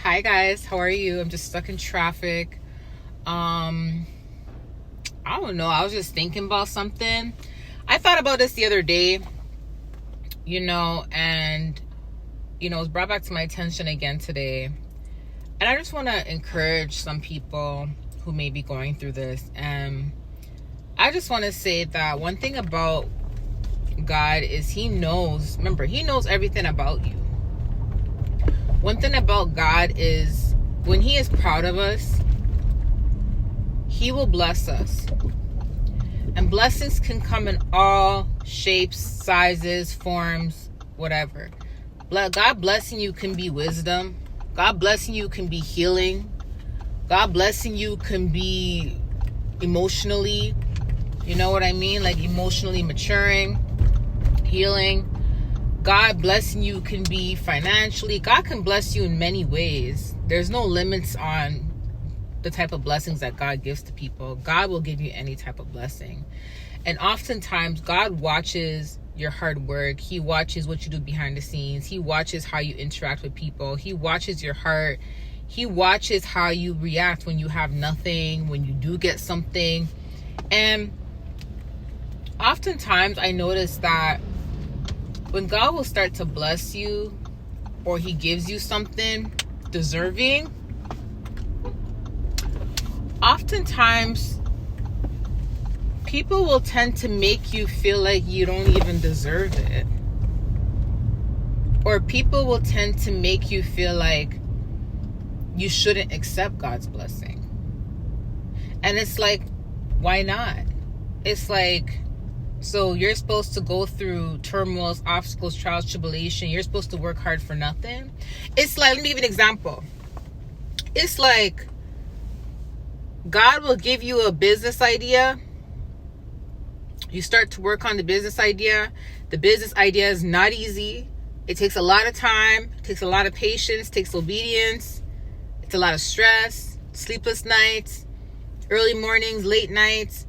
Hi guys, how are you? I'm just stuck in traffic. I don't know. I was just thinking about something. I thought about this the other day, and it was brought back to my attention again today. And I just want to encourage some people who may be going through this. And I just want to say that one thing about God is He knows everything about you. One thing about God is when He is proud of us, He will bless us. And blessings can come in all shapes, sizes, forms, whatever. God blessing you can be wisdom. God blessing you can be healing. God blessing you can be emotionally, you know what I mean? Like emotionally maturing, healing. God blessing you can be financially. God can bless you in many ways. There's no limits on the type of blessings that God gives to people. God will give you any type of blessing. And oftentimes God watches your hard work. He watches what you do behind the scenes. He watches how you interact with people. He watches your heart. He watches how you react when you have nothing, when you do get something. And oftentimes I notice that when God will start to bless you, or He gives you something deserving, oftentimes people will tend to make you feel like you don't even deserve it. Or people will tend to make you feel like you shouldn't accept God's blessing. And it's like, why not? It's like, so you're supposed to go through turmoils, obstacles, trials, tribulation. You're supposed to work hard for nothing. It's like, let me give you an example. It's like God will give you a business idea. You start to work on the business idea. The business idea is not easy. It takes a lot of time. It takes a lot of patience. It takes obedience. It's a lot of stress, sleepless nights, early mornings, late nights.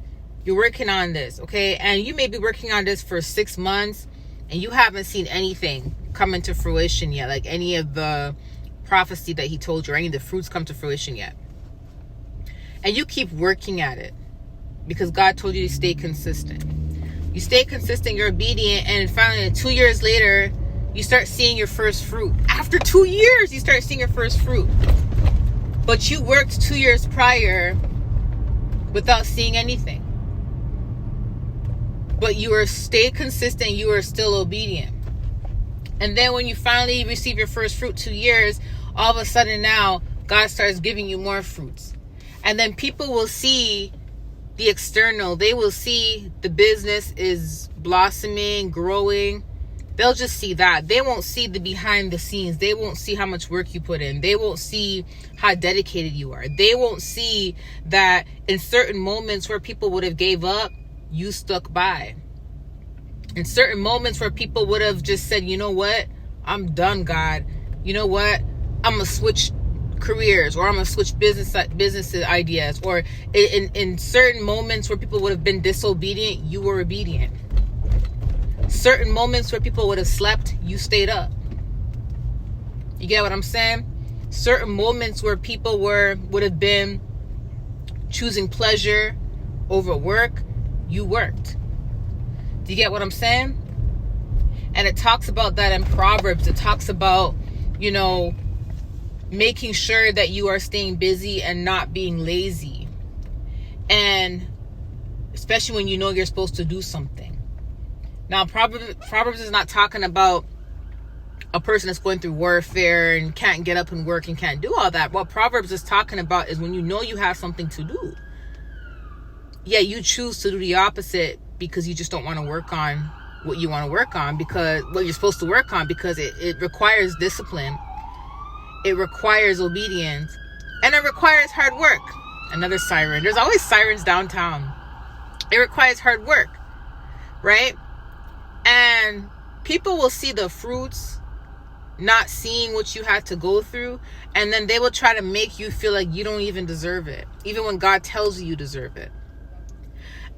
You're working on this, okay? And you may be working on this for 6 months and you haven't seen anything come into fruition yet, like any of the prophecy that He told you or any of the fruits come to fruition yet. And you keep working at it because God told you to stay consistent. You stay consistent, you're obedient, and finally 2 years later, you start seeing your first fruit. After 2 years, you start seeing your first fruit. But you worked 2 years prior without seeing anything. But you are stay consistent, you are still obedient. And then when you finally receive your first fruit 2 years, all of a sudden now, God starts giving you more fruits. And then people will see the external. They will see the business is blossoming, growing. They'll just see that. They won't see the behind the scenes. They won't see how much work you put in. They won't see how dedicated you are. They won't see that in certain moments where people would have gave up, you stuck by. In certain moments where people would have just said, you know what? I'm done, God. You know what? I'm going to switch careers, or I'm going to switch business ideas. Or in certain moments where people would have been disobedient, you were obedient. Certain moments where people would have slept, you stayed up. You get what I'm saying? Certain moments where people would have been choosing pleasure over work, you worked. Do you get what I'm saying? And it talks about that in Proverbs. It talks about, making sure that you are staying busy and not being lazy. And especially when you know you're supposed to do something. Now, Proverbs is not talking about a person that's going through warfare and can't get up and work and can't do all that. What Proverbs is talking about is when you know you have something to do. Yeah, you choose to do the opposite because you just don't want to work on what you want to work on, because what you're supposed to work on, because it requires discipline. It requires obedience, and it requires hard work. Another siren. There's always sirens downtown. It requires hard work, right? And people will see the fruits, not seeing what you had to go through, and then they will try to make you feel like you don't even deserve it, even when God tells you you deserve it.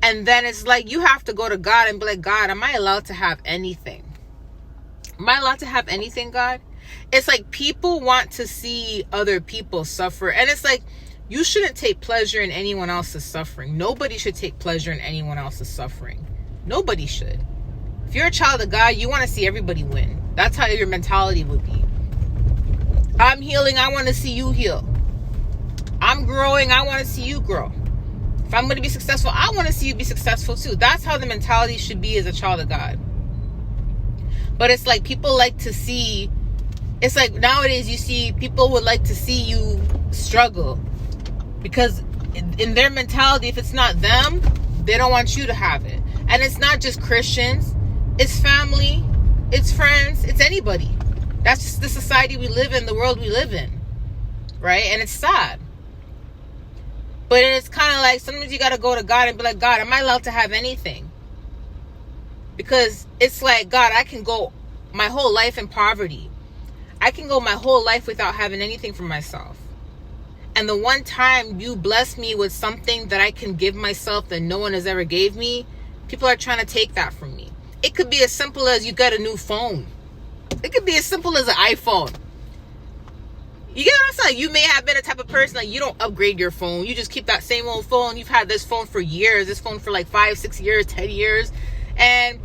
And then it's like you have to go to God and be like, God, am I allowed to have anything? Am I allowed to have anything, God? It's like people want to see other people suffer. And it's like, you shouldn't take pleasure in anyone else's suffering. Nobody should take pleasure in anyone else's suffering. Nobody should. If you're a child of God, you want to see everybody win. That's how your mentality would be. I'm healing, I want to see you heal. I'm growing, I want to see you grow. If I'm going to be successful, I want to see you be successful too. That's how the mentality should be as a child of God. But it's like people like to see, it's like nowadays you see people would like to see you struggle. Because in their mentality, if it's not them, they don't want you to have it. And it's not just Christians. It's family. It's friends. It's anybody. That's just the society we live in, the world we live in. Right? And it's sad. But it's kind of like sometimes you got to go to God and be like, God, am I allowed to have anything? Because it's like, God, I can go my whole life in poverty. I can go my whole life without having anything for myself. And the one time you bless me with something that I can give myself that no one has ever gave me, people are trying to take that from me. It could be as simple as you got a new phone. It could be as simple as an iPhone. You get what I'm saying? You may have been a type of person like you don't upgrade your phone. You just keep that same old phone. You've had this phone for years. This phone for like 5, 6 years, 10 years. And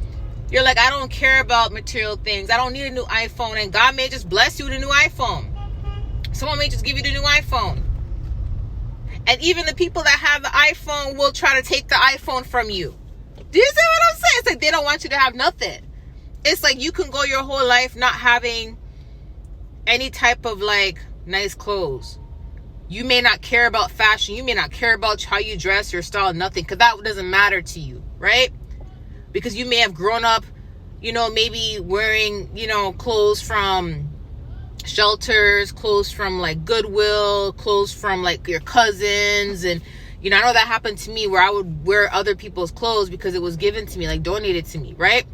you're like, I don't care about material things. I don't need a new iPhone. And God may just bless you with a new iPhone. Someone may just give you the new iPhone. And even the people that have the iPhone will try to take the iPhone from you. Do you see what I'm saying? It's like they don't want you to have nothing. It's like you can go your whole life not having any type of like nice clothes. You may not care about fashion. You may not care about how you dress, your style, nothing. Because that doesn't matter to you, right? Because you may have grown up, you know, maybe wearing, you know, clothes from shelters, clothes from like Goodwill, clothes from like your cousins. And, you know, I know that happened to me where I would wear other people's clothes because it was given to me, like donated to me, right?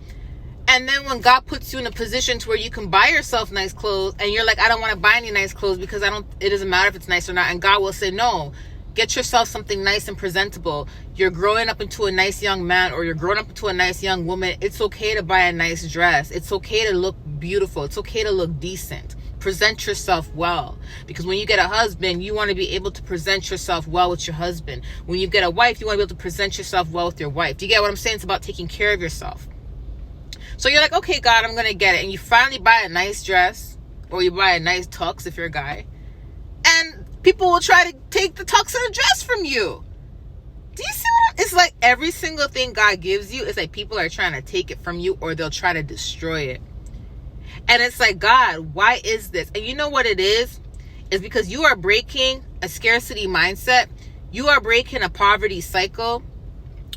And then when God puts you in a position to where you can buy yourself nice clothes and you're like, I don't want to buy any nice clothes because it doesn't matter if it's nice or not. And God will say, no, get yourself something nice and presentable. You're growing up into a nice young man or you're growing up into a nice young woman. It's okay to buy a nice dress. It's okay to look beautiful. It's okay to look decent. Present yourself well. Because when you get a husband, you want to be able to present yourself well with your husband. When you get a wife, you want to be able to present yourself well with your wife. Do you get what I'm saying? It's about taking care of yourself. So you're like, okay, God, I'm going to get it. And you finally buy a nice dress or you buy a nice tux if you're a guy. And people will try to take the tux or the dress from you. Do you see what it's like? Every single thing God gives you, it's like people are trying to take it from you or they'll try to destroy it. And it's like, God, why is this? And you know what it is? It's because you are breaking a scarcity mindset. You are breaking a poverty cycle.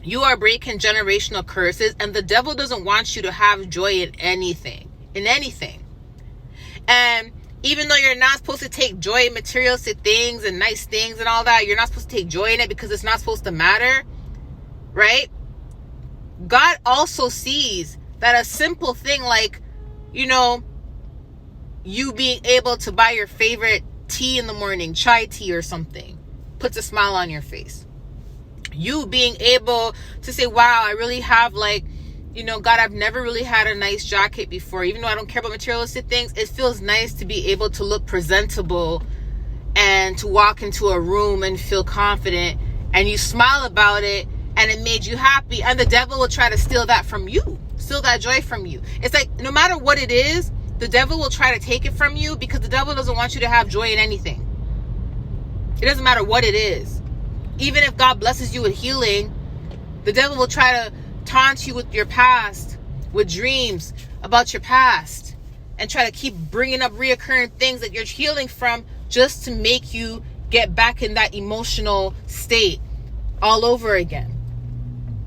You are breaking generational curses. And the devil doesn't want you to have joy in anything. In anything. And even though you're not supposed to take joy in materialistic things and nice things and all that, you're not supposed to take joy in it because it's not supposed to matter, right? God also sees that a simple thing like, you know, you being able to buy your favorite tea in the morning, chai tea or something, puts a smile on your face. You being able to say, wow, I really have like, you know, God, I've never really had a nice jacket before. Even though I don't care about materialistic things, it feels nice to be able to look presentable and to walk into a room and feel confident. And you smile about it and it made you happy. And the devil will try to steal that from you, steal that joy from you. It's like no matter what it is, the devil will try to take it from you because the devil doesn't want you to have joy in anything. It doesn't matter what it is. Even if God blesses you with healing, the devil will try to taunt you with your past, with dreams about your past, and try to keep bringing up reoccurring things that you're healing from just to make you get back in that emotional state all over again.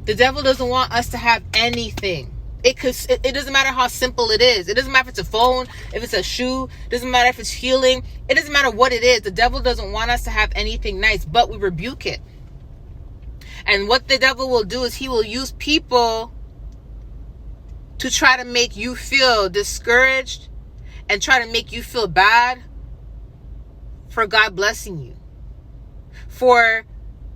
The devil doesn't want us to have anything. It doesn't matter how simple it is. It doesn't matter if it's a phone, if it's a shoe. It doesn't matter if it's healing. It doesn't matter what it is. The devil doesn't want us to have anything nice, but we rebuke it. And what the devil will do is he will use people to try to make you feel discouraged and try to make you feel bad for God blessing you, for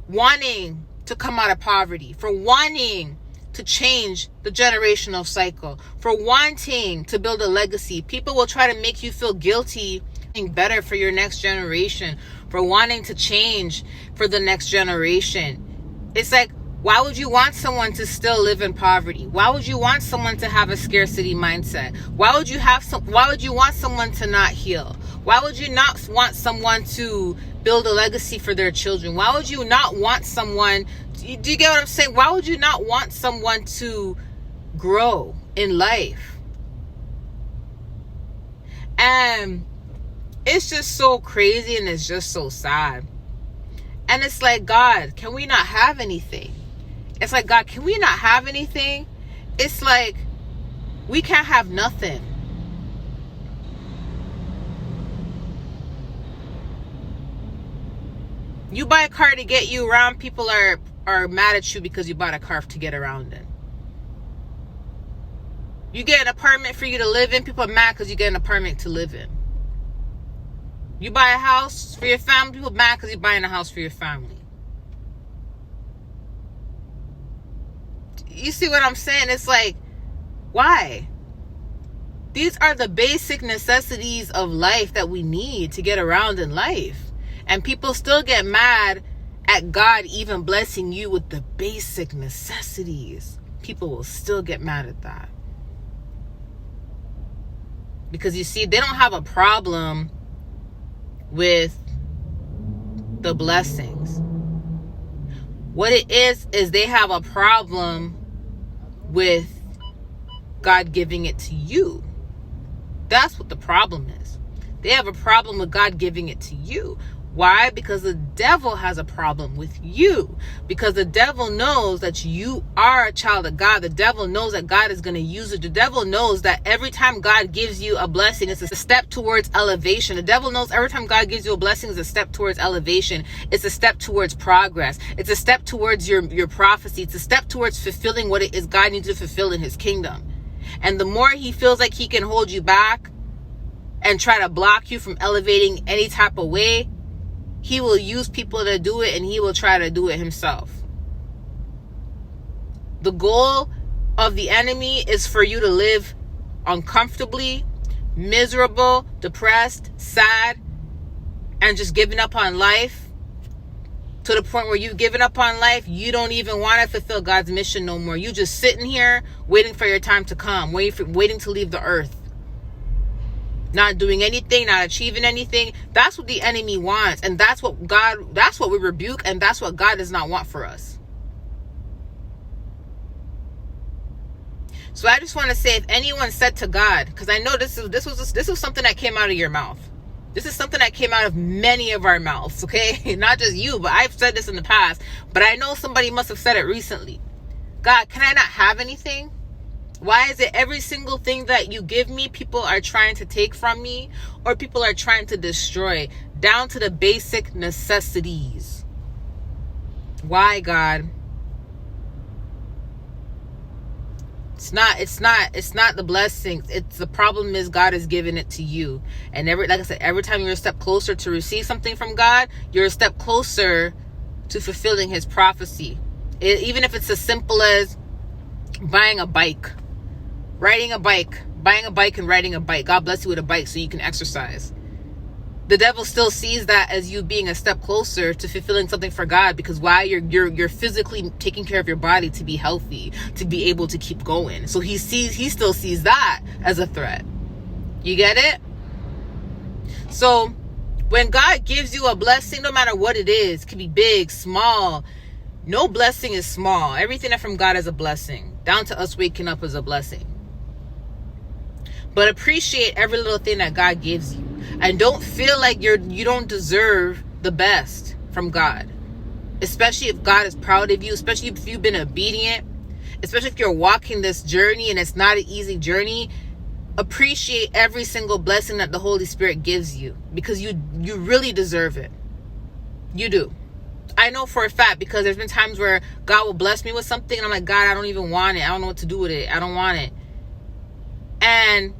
wanting to come out of poverty, for wanting to change the generational cycle, for wanting to build a legacy. People will try to make you feel guilty and better for your next generation, for wanting to change for the next generation. It's like, why would you want someone to still live in poverty? Why would you want someone to have a scarcity mindset? Why would you want someone to not heal? Why would you not want someone to build a legacy for their children? Why would you not want someone, do you get what I'm saying? Why would you not want someone to grow in life? And it's just so crazy, and it's just so sad. And it's like, God, can we not have anything? It's like, God, can we not have anything? It's like, we can't have nothing. You buy a car to get you around, people are mad at you because you bought a car to get around in. You get an apartment for you to live in, people are mad because you get an apartment to live in. You buy a house for your family, people are mad because you're buying a house for your family. You see what I'm saying? It's like, why? These are the basic necessities of life that we need to get around in life. And people still get mad at God even blessing you with the basic necessities. People will still get mad at that. Because you see, they don't have a problem with the blessings. What it is they have a problem with God giving it to you. That's what the problem is. They have a problem with God giving it to you. Why? Because the devil has a problem with you. Because the devil knows that you are a child of God. The devil knows that God is going to use it. The devil knows that every time God gives you a blessing, it's a step towards elevation. The devil knows every time God gives you a blessing is a step towards elevation. It's a step towards progress. It's a step towards your prophecy. It's a step towards fulfilling what it is God needs to fulfill in his kingdom. And the more he feels like he can hold you back and try to block you from elevating any type of way, he will use people to do it, and he will try to do it himself. The goal of the enemy is for you to live uncomfortably, miserable, depressed, sad, and just giving up on life, to the point where you've given up on life. You don't even want to fulfill God's mission no more. You just sitting here waiting for your time to come, waiting to leave the earth. Not doing anything, not achieving anything. That's what the enemy wants. And that's what we rebuke, and that's what God does not want for us. So I just want to say, if anyone said to God, because I know this was something that came out of your mouth. This is something that came out of many of our mouths, okay? Not just you, but I've said this in the past. But I know somebody must have said it recently. God, can I not have anything? Why is it every single thing that you give me, people are trying to take from me, or people are trying to destroy, down to the basic necessities? Why, God? It's not the blessings. It's the problem is God is giving it to you. And like I said, every time you're a step closer to receive something from God, you're a step closer to fulfilling his prophecy. Even if it's as simple as buying a bike. Buying a bike and riding a bike. God bless you with a bike so you can exercise. The devil still sees that as you being a step closer to fulfilling something for God, because why? You're physically taking care of your body to be healthy, to be able to keep going. So he still sees that as a threat. You get it? So when God gives you a blessing, no matter what it is, it can be big, small. No blessing is small. Everything that from God is a blessing. Down to us waking up is a blessing. But appreciate every little thing that God gives you. And don't feel like you don't deserve the best from God. Especially if God is proud of you. Especially if you've been obedient. Especially if you're walking this journey and it's not an easy journey. Appreciate every single blessing that the Holy Spirit gives you. Because you really deserve it. You do. I know for a fact, because there's been times where God will bless me with something and I'm like, God, I don't even want it. I don't know what to do with it. I don't want it. And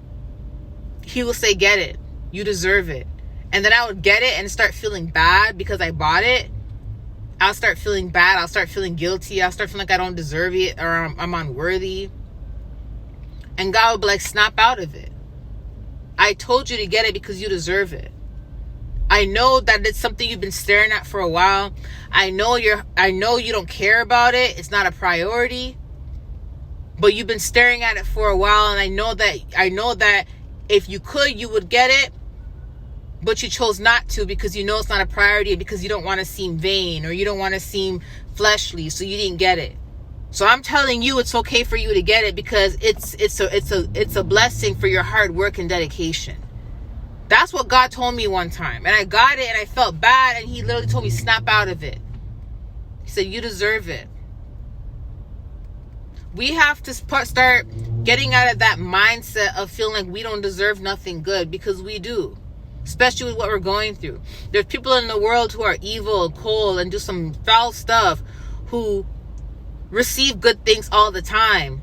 he will say, get it. You deserve it. And then I would get it and start feeling bad because I bought it. I'll start feeling bad. I'll start feeling guilty. I'll start feeling like I don't deserve it, or I'm unworthy. And God will be like, snap out of it. I told you to get it because you deserve it. I know that it's something you've been staring at for a while. I know you don't care about it. It's not a priority. But you've been staring at it for a while, and I know that if you could, you would get it. But you chose not to because you know it's not a priority, because you don't want to seem vain, or you don't want to seem fleshly, so you didn't get it. So I'm telling you, it's okay for you to get it, because it's a blessing for your hard work and dedication. That's what God told me one time, and I got it, and I felt bad, and He literally told me, snap out of it. He said, you deserve it. We have to start getting out of that mindset of feeling like we don't deserve nothing good, because we do. Especially with what we're going through. There's people in the world who are evil, cold, and do some foul stuff, who receive good things all the time.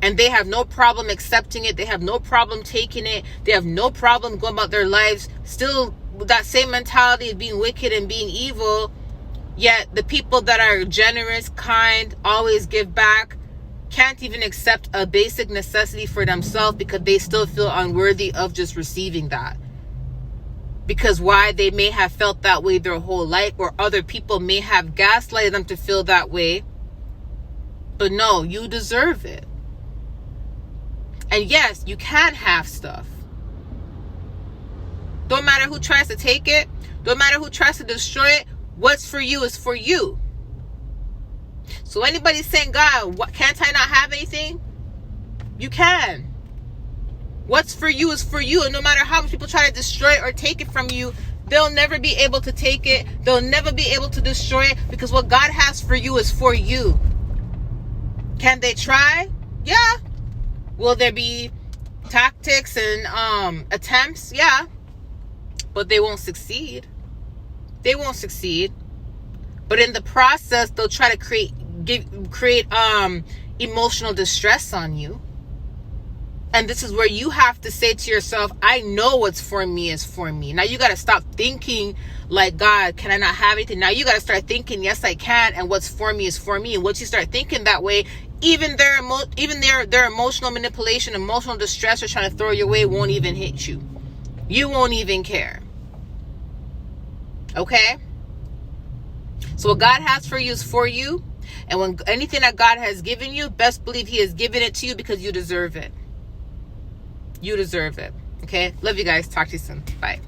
And they have no problem accepting it. They have no problem taking it. They have no problem going about their lives still with that same mentality of being wicked and being evil. Yet the people that are generous, kind, always give back, can't even accept a basic necessity for themselves, because they still feel unworthy of just receiving that. Because why? They may have felt that way their whole life, or other people may have gaslighted them to feel that way. But no, you deserve it. And yes, you can have stuff. Don't matter who tries to take it. Don't matter who tries to destroy it. What's for you is for you. So anybody saying, God, can't I not have anything? You can. What's for you is for you. And no matter how much people try to destroy it or take it from you, they'll never be able to take it. They'll never be able to destroy it, because what God has for you is for you. Can they try? Yeah. Will there be tactics and attempts? Yeah. But they won't succeed. They won't succeed. But in the process, they'll try to create emotional distress on you. And this is where you have to say to yourself, I know what's for me is for me. Now you got to stop thinking like, God, can I not have anything? Now you got to start thinking, yes, I can. And what's for me is for me. And once you start thinking that way, even their emotional manipulation, emotional distress or trying to throw your way won't even hit you. You won't even care. Okay? So what God has for you is for you. And when anything that God has given you, best believe He has given it to you because you deserve it. You deserve it. Okay? Love you guys. Talk to you soon. Bye.